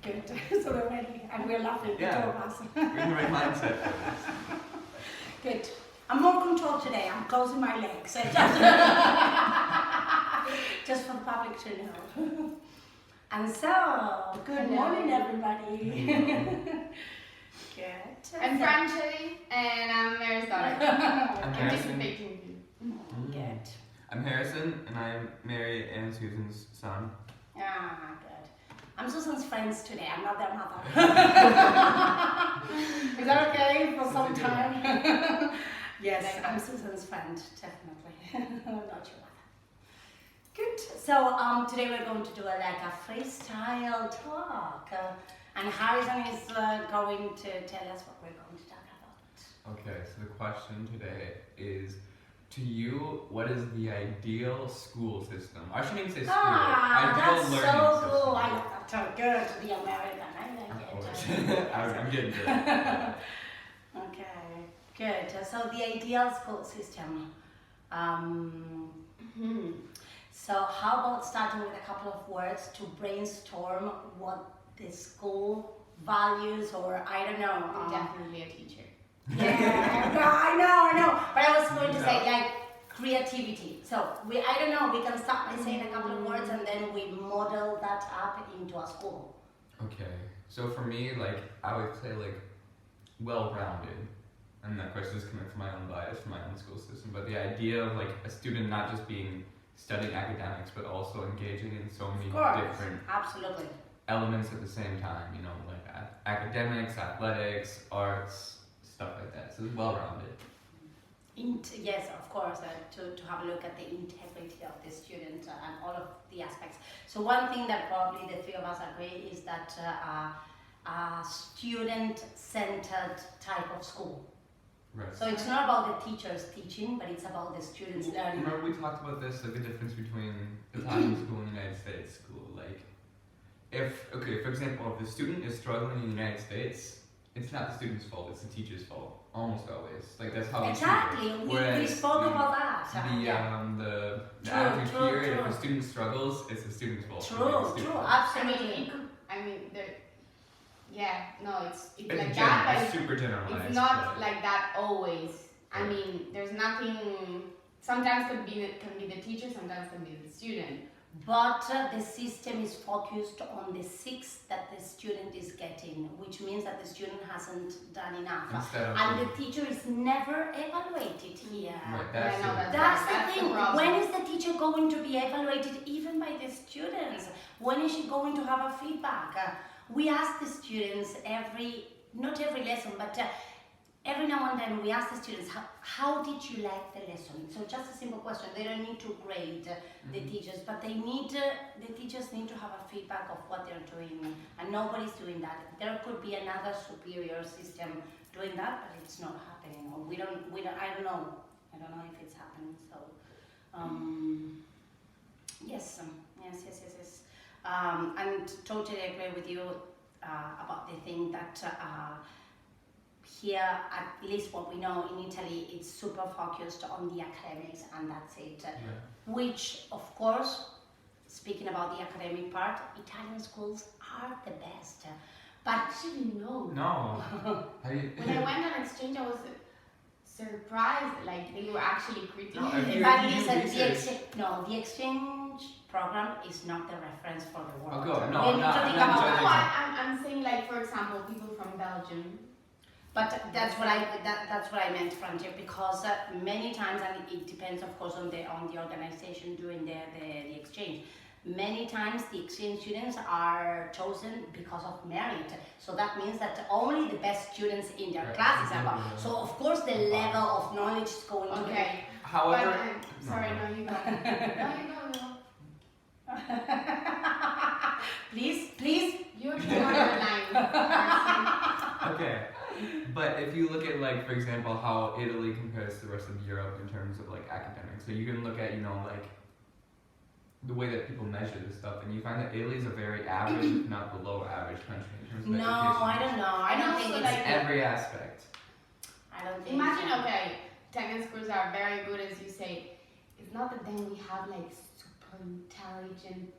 Good. So we're ready, and we're laughing, the two of us. We're in the right mindset for this. Good. I'm more controlled today. I'm closing my legs. Just for the public to know. And so, good morning, everybody. Good. I'm Francie, and I'm Mary's daughter. I'm I'm just Harrison. debating you. Good. I'm Harrison, and I'm Mary and Susan's son. Ah, good. I'm Susan's friends today. I'm not their mother. Is that okay for some time? Yes, I'm Susan's friend, definitely. Not your mother. Good. So today we're going to do a freestyle talk, and Harrison is going to tell us what we're going to talk about. Okay, so the question today is, to you, what is the ideal school system? I shouldn't even say school. Ideal That's learning so system. cool. I love that term. Good to be American. I like Of it. course. I'm getting good. Okay, good. So the ideal school system. So how about starting with a couple of words to brainstorm what the school values, or I don't know. Definitely a teacher. Yeah, I know. But I was going to say like creativity. So I don't know. We can start by saying a couple of words and then we model that up into a school. Okay, so for me, I would say well-rounded. And of course, this is coming from my own bias, from my own school system. But the idea of a student not just studying academics, but also engaging in so many different Absolutely. elements at the same time. You know, academics, athletics, arts, stuff like that. So it's well-rounded. Yes, of course, to have a look at the integrity of the student and all of the aspects. So one thing that probably the three of us agree is that a student-centered type of school. Right. So it's not about the teachers teaching, but it's about the students learning. Remember we talked about this, the difference between Italian school and United States school. For example, if the student is struggling in the United States, it's not the student's fault, it's the teacher's fault. Almost always. That's how Exactly, we we spoke about that. The attitude here, if a student struggles, it's the student's fault. True, absolutely. It's like that, but it's super generalized. it's not like that always. I mean, there's nothing. Sometimes can be the teacher, sometimes can be the student. But the system is focused on the 6 that the student is getting, which means that the student hasn't done enough. And the teacher is never evaluated here. Right, that's the thing. When is the teacher going to be evaluated even by the students? When is she going to have a feedback? We ask the students not every lesson, but every now and then we ask the students, how did you like the lesson? So just a simple question. They don't need to grade the teachers, but the teachers need to have a feedback of what they're doing, and nobody's doing that. There could be another superior system doing that, but it's not happening. Or I don't know if it's happening. So, yes. And totally agree with you about the thing that here, at least what we know in Italy, it's super focused on the academics and that's it. Yeah. Which, of course, speaking about the academic part, Italian schools are the best. But Actually, no. No. When I went on exchange, I was surprised. They were actually critiquing. No, the exchange program is not the reference for the world. Oh, no, We need to think about that. I'm saying, for example, people from Belgium. But that's what I meant, Francie, because many times, and it depends, of course, on the organization doing the exchange. Many times the exchange students are chosen because of merit. So that means that only the best students in their classes are going. So of course the level of knowledge is going to be. However, sorry, no, you go. No, you go. Please. You're the line. Okay, but if you look at for example, how Italy compares to the rest of Europe in terms of academics, so you can look at the way that people measure this stuff, and you find that Italy is a very average, if not below average country in terms of education. I don't know. I don't think it's every aspect. I don't think. Imagine, Italian schools are very good, as you say. It's not that then we have super intelligent.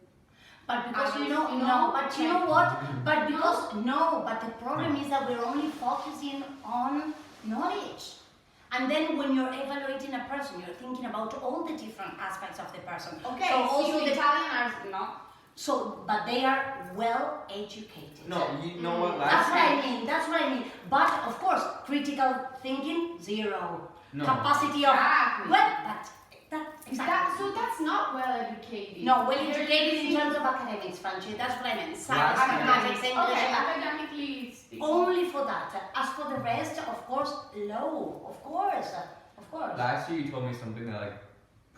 But because And you know, you know, no, but you know what? But No. because no, but the problem is that we're only focusing on knowledge. And then when you're evaluating a person, you're thinking about all the different aspects of the person. Okay, So also also the Italian are not. so, but they are well educated. No, you know what? That's Last what I mean. That's what I mean. But of course, critical thinking zero. No. Capacity of Exactly. well, but that exactly. So that's not well educated. No, well educated in terms of academics, Franchi. That's what I meant. Science, Last mathematics, English, Okay, and academically speaking. only for that. As for the rest, of course, low. Of course, of course. Last year you told me something that like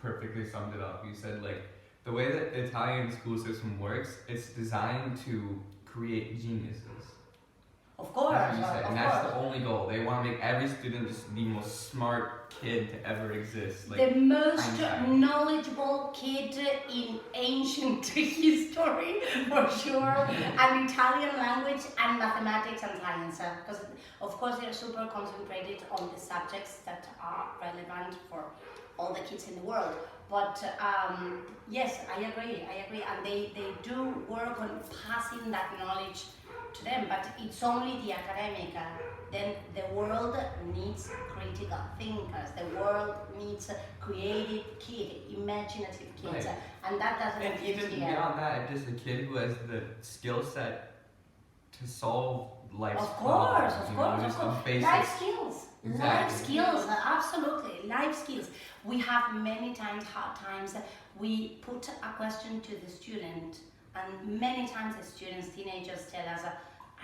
perfectly summed it up. You said like the way that the Italian school system works, it's designed to create geniuses. Of course, That's what you said, of and that's course. the only goal. They want to make every student just the most smart kid to ever exist. Like, The most Einstein. knowledgeable kid in ancient history, for sure, and Italian language and mathematics and science. Because, of course, they're super concentrated on the subjects that are relevant for all the kids in the world. But yes, I agree, and they do work on passing that knowledge to them, but it's only the academic. Then the world needs critical thinkers. The world needs creative kids, imaginative kids, Right. and that doesn't and exist even here. beyond that, just a kid who has the skill set to solve life's Of course, problems. of you course, know, of just course. the basic. Life skills. Life Exactly. skills, absolutely. Life skills. We have many times, hard times, we put a question to the student, and many times the students, teenagers tell us,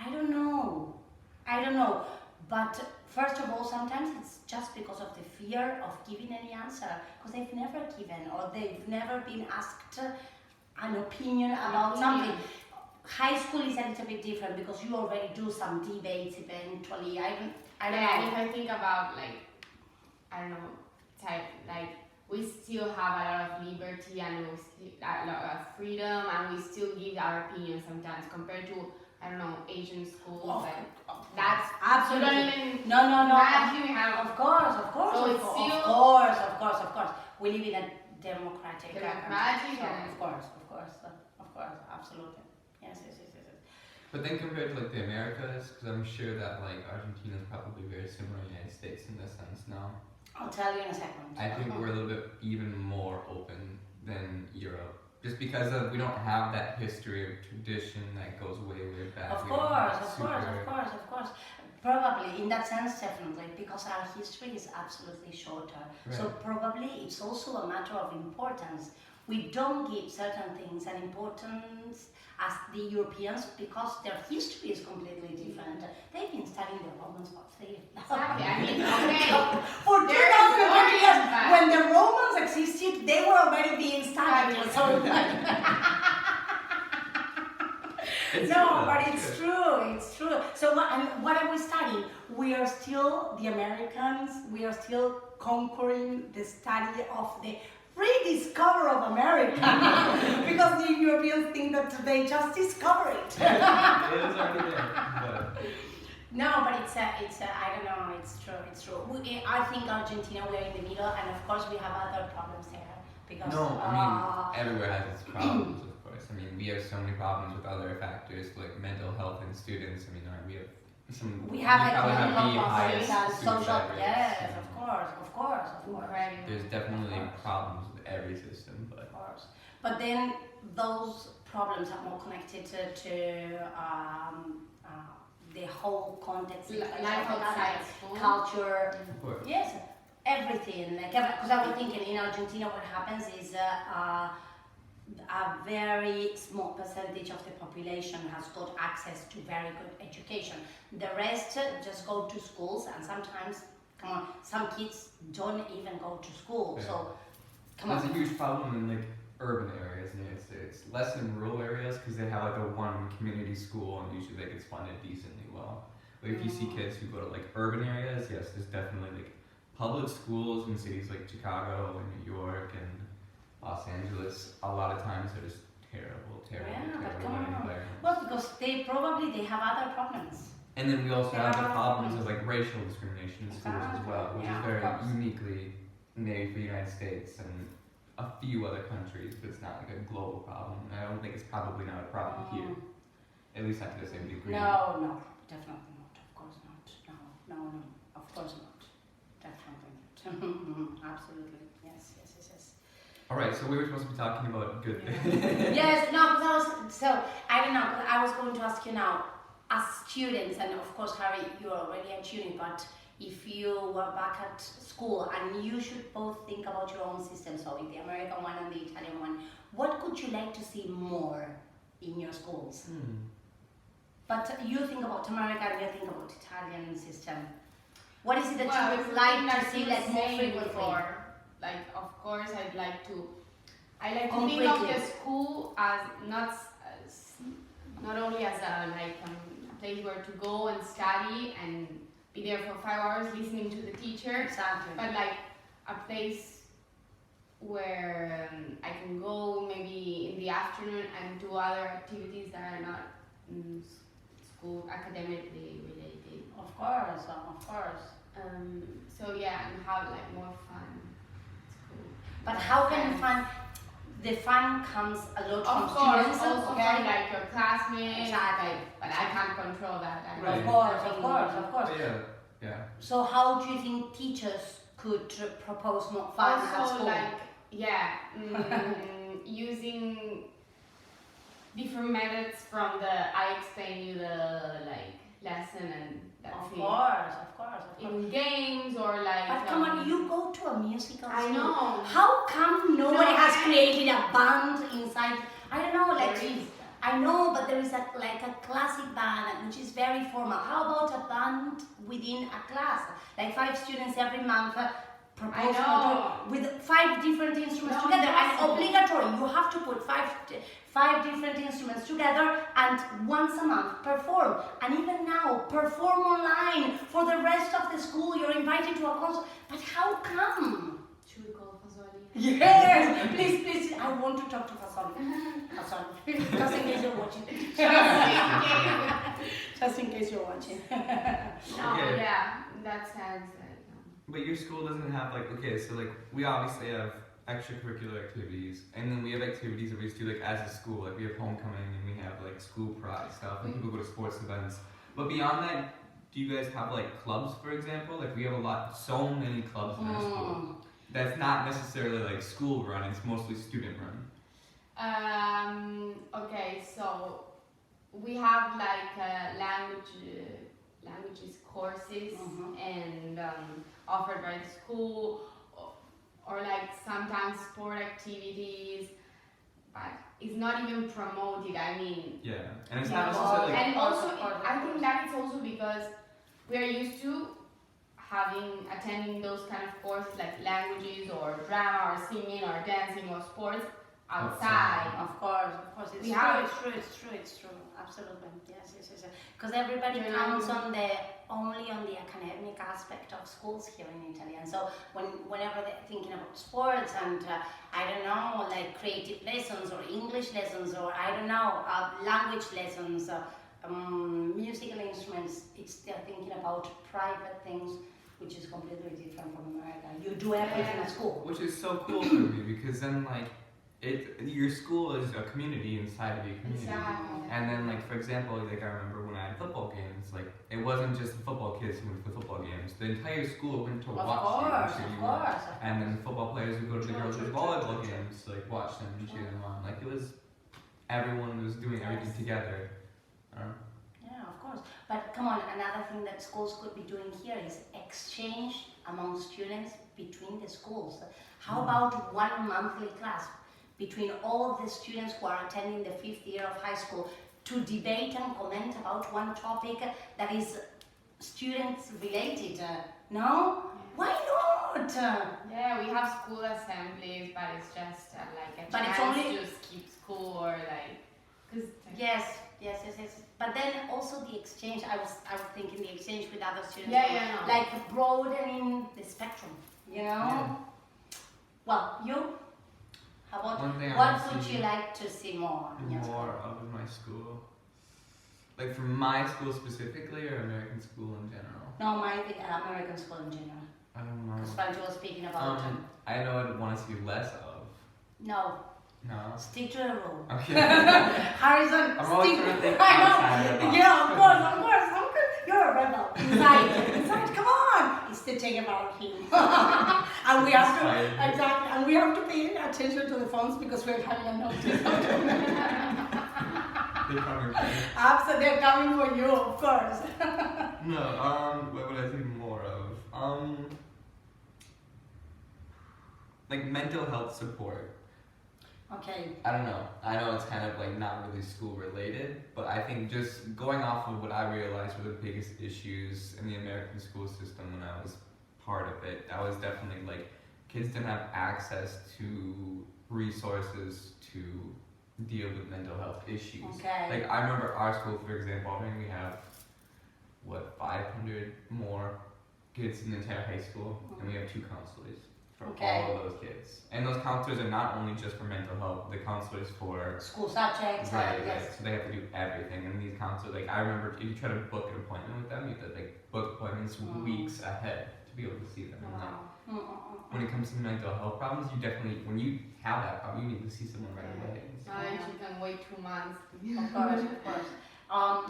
I don't know. But first of all, sometimes it's just because of the fear of giving any answer, because they've never given or they've never been asked an opinion about something. High school is a little bit different because you already do some debates eventually. I don't Yeah, and know. if I think about I don't know, like we still have a lot of liberty and a lot of freedom, and we still give our opinion sometimes compared to I don't know Asian schools. That's Absolutely. You don't even No. imagine how. Of course. So it's still- Of course. We live in a democratic country. Democratic, So, yeah. of course, absolutely. Yes. But then compared to like the Americas, because I'm sure that like Argentina is probably very similar to the United States in this sense now. I'll tell you in a second. I think we're a little bit even more open than Europe. Just because we don't have that history or tradition that goes way back. Of We don't have course. Probably, in that sense, definitely, because our history is absolutely shorter. Right. So probably it's also a matter of importance. We don't give certain things an importance as the Europeans because their history is completely different. They've been studying the Romans for Exactly. I mean, okay. for Their 2,000 years. historians, but- When the Romans existed, they were already being studied. So It's no, true, but though. it's true. So what are we studying? We are still the Americans. We are still conquering the study of the rediscover of America because the Europeans think that they just discover it. It is already there. But No, but it's I don't know. It's true. I think Argentina we're in the middle, and of course we have other problems there because no, I mean everywhere has its problems, of course. I mean we have so many problems with other factors like mental health in students. I mean we have some. we have probably have economic the highest problems and social. suicide rates, Yes, you know. of course. Incredible. There's definitely Of course. problems with every system, but Of course. But then those problems are more connected to the whole context, Life outside school. culture. of course. Yes, everything. Because I was thinking in Argentina, what happens is a very small percentage of the population has got access to very good education. The rest just go to schools, and sometimes, some kids don't even go to school. Yeah. So, That's a huge problem in like urban areas in the United States. Less in rural areas because they have like a one community school and usually like it's funded decently well. But if you see kids who go to like urban areas, yes, there's definitely like public schools in cities like Chicago and New York and Los Angeles. A lot of times they're just terrible Yeah, but come on. environments. Well, because they have other problems. And then we also There have are the problems problems. of like racial discrimination in schools as well, which Yeah, is of very course. uniquely made for the United States and a few other countries, but it's not like a global problem. And I don't think it's probably not a problem here, at least not to the same degree. No, definitely not. Of course not. No. Of course not. Definitely not. Absolutely. Yes. All right, so we were supposed to be talking about good things. Yes, no, because I don't know, 'cause I was going to ask you now, as students, and of course, Harry, you're already at uni, but if you were back at school and you should both think about your own system, so the American one and the Italian one, what could you like to see more in your schools? But you think about American, you think about Italian system. What is it that you would like to see like more frequently? Like, of course, I like to think of the school as not only as a place where to go and study and be there for 5 hours listening to the teacher, Exactly. but like a place where I can go maybe in the afternoon and do other activities that are not school academically related. Of course. So yeah, and have like more fun. It's cool. But how can the fun comes a lot from students, also okay? from like your classmates. Exactly. But I can't control that. Right. Of course. Yeah. So how do you think teachers could propose more fun at Also school? like using different methods from the I explain you the lesson and that's Of it. course. In games or like. But come on, you go to a musical I school. know. How come nobody No, has I- created a band inside? I don't know, like There is. I know, but there is a classic band which is very formal. How about a band within a class? Like 5 students every month propose I know. with 5 different instruments No, together. And impossible. obligatory, you have to put 5 different instruments together and once a month perform. And even now, perform online for the rest of the school. You're invited to a concert. But how come? Should we call Fazoli? Yes, please. I want to talk to Fasoli. Just in case you're watching. Just in case you're watching. No, Okay. yeah, that sounds like. But your school doesn't have we obviously have extracurricular activities, and then we have activities that we just do as a school. Like we have homecoming and we have school pride stuff, and people go to sports events. But beyond that, do you guys have clubs, for example? We have so many clubs in our school. That's not necessarily school run, it's mostly student run. Okay, so we have languages courses and offered by the school or sometimes sport activities, but it's not even promoted. I mean, Yeah, and it's yeah, not necessarily. and also of course. I think that it's also because we are used to attending those kind of courses like languages or drama or singing or dancing or sports outside. Of course, it's We true, have- it's true, absolutely, yes. Because everybody You counts know. only on the academic aspect of schools here in Italy, and so whenever they're thinking about sports and I don't know, creative lessons or English lessons or I don't know, language lessons, musical instruments, they're thinking about private things, which is completely different from America. You do everything at school. Which is so cool for me because then your school is a community inside of your community. Exactly. And then for example, I remember when I had football games, it wasn't just the football kids who went to the football games. The entire school went to watch them, cheer you on. And then the football players would go to the girls' volleyball games, watch them and cheer them on. Everyone was doing everything together. Yeah, of course. But come on, another thing that schools could be doing here is exchange among students between the schools. How about one monthly class between all of the students who are attending the 5th year of high school to debate and comment about one topic that is students related? No? Why not? Yeah, we have school assemblies, but it's just a But it's chance only- to skip school or cause Yes. But then also the exchange, I was thinking the exchange with other students. Yeah, no. Broadening the spectrum, you know? Yeah. Well, you? How about, One thing I what wanna would see you like to see more in your school? More of in my school. From my school specifically or American school in general? No, the American school in general. I don't know. Because Franjo was speaking about I know I'd want to see less of No. No. Stick to the rule. Okay. Harrison, I'm always stick. trying to think I outside the know. box. Yeah, of course. I'm good. You're a rebel. Inside. Come on. It's the thing about him. And we have to exactly. And we have to pay attention to the phones because we're having a notice. They're coming for me. Absolutely, they're coming for you, of course. No, what would I think more of? Like mental health support. Okay. I don't know. I know it's kind of like not really school related, but I think just going off of what I realized were the biggest issues in the American school system when I was part of it, that was definitely like kids didn't have access to resources to deal with mental health issues. Okay. Like I remember our school, for example, I think we have 500 more kids in the entire high school, and we have 2 counselors for all of those kids. And those counselors are not only just for mental health, the counselors for school subjects. right. Yes. So they have to do everything. And these counselors, like I remember, if you try to book an appointment with them, you have to like book appointments weeks ahead to be able to see them. And, like, when it comes to mental health problems, you definitely, when you have that problem, you need to see someone right away. So, You can wait 2 months. Of course.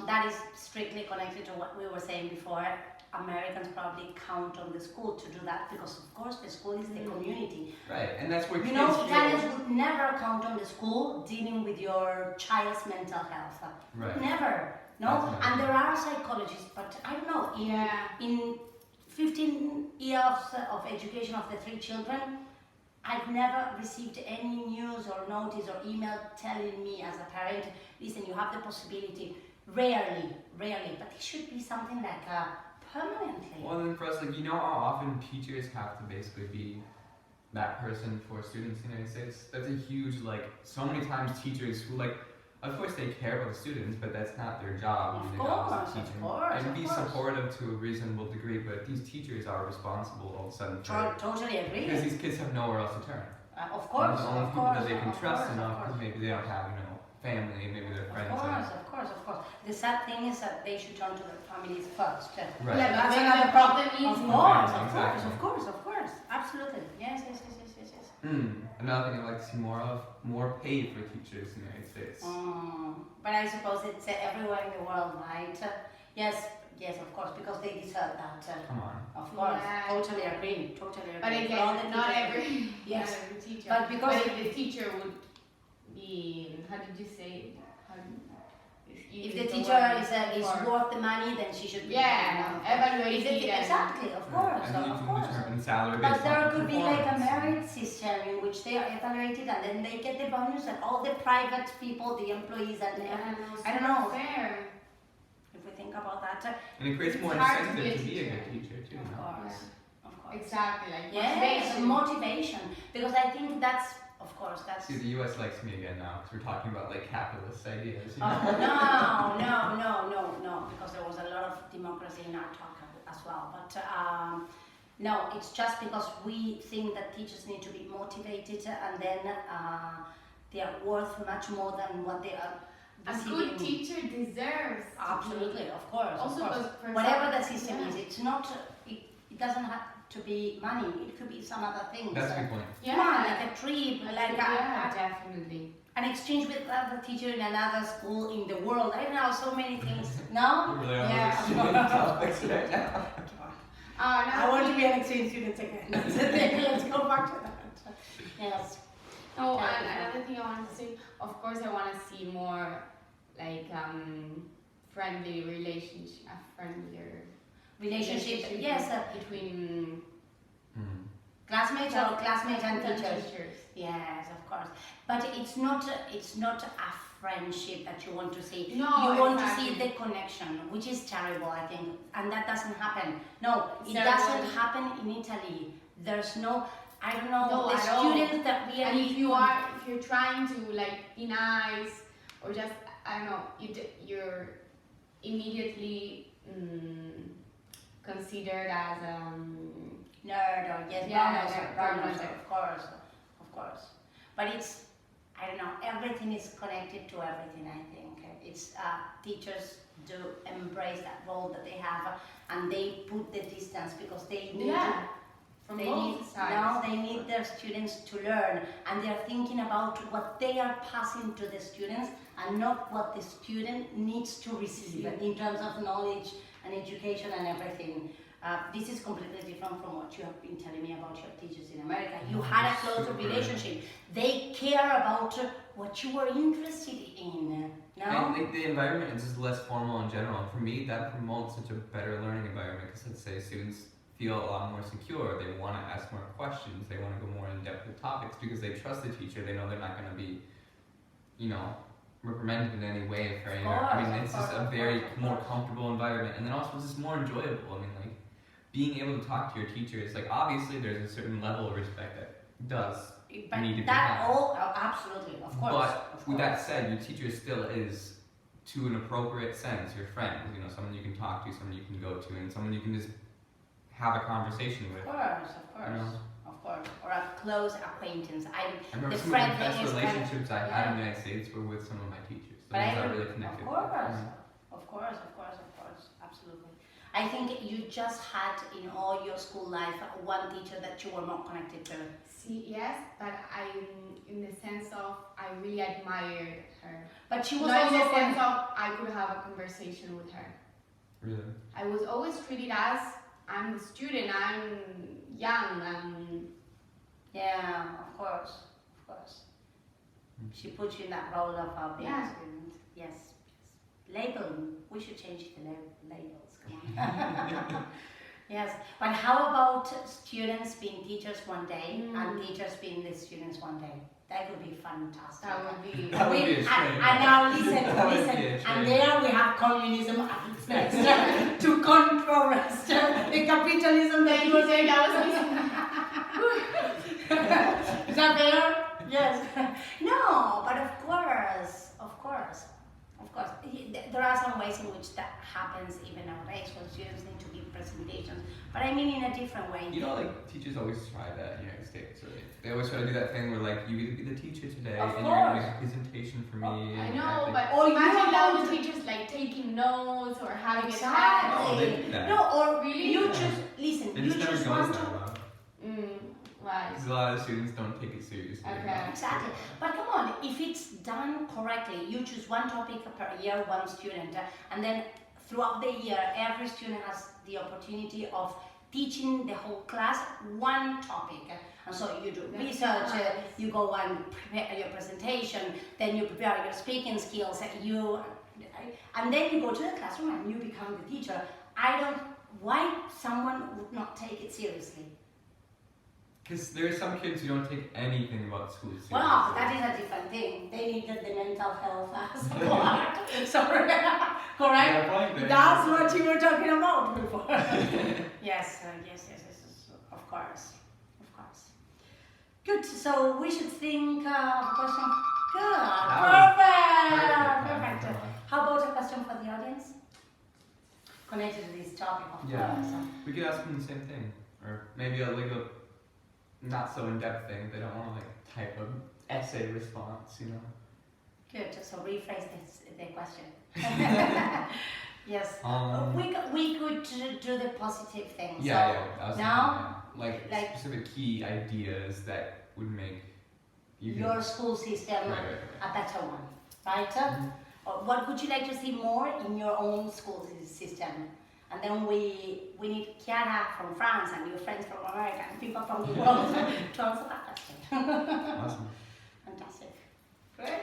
That is strictly connected to what we were saying before. Americans probably count on the school to do that because, of course, the school is the community. right, and that's where You kids know, feel- Italians would never count on the school dealing with your child's mental health. Right. Never. No, Definitely. and there are psychologists, but I don't know. In 15 years of education of the 3 children, I've never received any news or notice or email telling me as a parent, listen, you have the possibility. Rarely, but it should be something like permanently. Well, then for us, like, you know how often teachers have to basically be that person for students in the United States? That's a huge, like, so many times teachers who, like, of course they care about the students, but that's not their job. Of Their job is course, to of teach course, and of be course. supportive to a reasonable degree, but these teachers are responsible all of a sudden for Totally agree. because these kids have nowhere else to turn. Of course, And the only of people course, that they can of trust course, enough of because course. maybe they don't have, family, maybe their friends. Of course. The sad thing is that they should turn to their families first. Right. Yeah, That's but when another the problem is Of course. Absolutely. Yes. Another thing I'd like to see more of, more pay for teachers in the United States. But I suppose it's everywhere in the world, right? Yes, of course, because they deserve that. Come on. Of course, Yeah. totally agree. But For again, all the not teachers. every Yes. not every teacher. But because if the teacher would be, how did you say? if the teacher is worth the money, then she should be. evaluated. Exactly, of course, And then you of can course. determine salary But based there on could be like a performance. merit system in which they are evaluated and then they get the bonus and all the private people, the employees and I don't know. Fair. If we think about that, And it creates It's more hard to incentive to be be a a good teacher. teacher too. of no? course, of course. Exactly, like Yes, motivation. motivation. Because I think that's, of course, that's. See, the U.S. likes me again now because we're talking about like capitalist ideas. You Oh, know? no, because there was a lot of democracy in our talk as well. But no, it's just because we think that teachers need to be motivated and then they are worth much more than what they are A receiving. good teacher deserves. to Absolutely, of course. Also, of course. for Whatever some- the system yeah. is, it's not. It doesn't have to be money. It could be some other things. That's a good point. be- Come on, like a trip, like yeah, definitely. an exchange with another teacher in another school in the world. I don't know, so many things. No? We're really on Yeah. those topics right now. I want to be an exchange student again. That's the thing. Let's go back to that. Yes. Oh, and another thing I want to say, of course, I want to see more like friendly relationship, a friendlier Relationship, yes, between classmates or classmates and teachers. teachers. Yes, of course. But it's not a friendship that you want to see. No, you want exactly. to see the connection, which is terrible, I think, and that doesn't happen. No, it Terrible. doesn't happen in Italy. There's no, I don't know, No, the at all. students that really. And if you're trying to like be nice or just I don't know, you're immediately considered as nerd or yes, Yeah, bonus, nerd. of course. But it's, I don't know, everything is connected to everything, I think. It's, teachers do embrace that role that they have and they put the distance because they need to From They both need, sides. now they need their students to learn, and they're thinking about what they are passing to the students and not what the student needs to receive in terms of knowledge and education and everything. This is completely different from what you have been telling me about your teachers in America. You had a closer relationship. They care about what you were interested in. No? And like, the environment is just less formal in general. And for me, that promotes such a better learning environment because let's say students feel a lot more secure. They want to ask more questions. They want to go more in depth with topics because they trust the teacher. They know they're not going to be, reprimanded in any way for any. I mean, it's just a very more comfortable environment, and then also it's just more enjoyable. I mean, like being able to talk to your teacher is like obviously there's a certain level of respect that does But need to be that had. all, absolutely, of course. But of with course. that said, your teacher still is, to an appropriate sense, your friend. Someone you can talk to, someone you can go to, and someone you can just have a conversation with. Of course, of course. Or a close acquaintance. I remember the some of the friend best thing is relationships I had yeah. in the United States were with some of my teachers. The But ones I really connected of with. course, absolutely. I think you just had in all your school life one teacher that you were not connected to. See, yes, but in the sense of I really admired her. But she was Not in also the sense of I could have a conversation with her. Really? I was always treated as I'm the student, I'm young, yeah, of course. She put you in that role of being Yeah. a student. Yes. Label. We should change the labels. Come on. Yes. But how about students being teachers one day and teachers being the students one day? That would be fantastic. that would be. That would be a shame. And now listen, That would be a and shame. there we have communism at its best to contrast the capitalism that Thank you you, say. that was missing. Is that fair? Yes. No, but of course. There are some ways in which that happens even nowadays when students need to give presentations. But I mean in a different way. Like teachers always try that in the United States, right? They always try to do that thing where like you get to be the teacher today Of and you're gonna course. make a presentation for me. I and know, think- but Or you imagine all want the to- teachers like taking notes or having a Oh, they Exactly. do that. No, or Really? you Yeah. just listen. It You just never just goes want that to. well. Right. Because a lot of students don't take it seriously. Okay. Exactly. But come on, if it's done correctly, you choose one topic per year, one student, and then throughout the year, every student has the opportunity of teaching the whole class one topic. And so you do That's research, nice. you go and prepare your presentation, then you prepare your speaking skills, and then you go to the classroom and you become the teacher. Why someone would not take it seriously? Because there are some kids who don't take anything about school seriously. Well, that is a different thing. They needed the mental health support. Sorry, correct? Yeah, point there. That's what you were talking about before. yes, of course. Good. So we should think of a question. Good. Perfect. How about a question for the audience? Connected to this topic, of Yeah. course. We could ask them the same thing, or maybe a not so in-depth thing. They don't want to type an essay response, Good. So rephrase the question. Yes. We could do the positive thing. Yeah, I was now, thinking, like specific key ideas that would make your school system Right. a better one, right? Or what would you like to see more in your own school system? And then we need Chiara from France and your friends from America and people from the world to answer that question. Awesome. Fantastic. Great.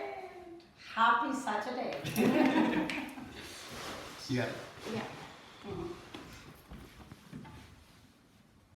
Happy Saturday. Yeah. Yeah. Mhm.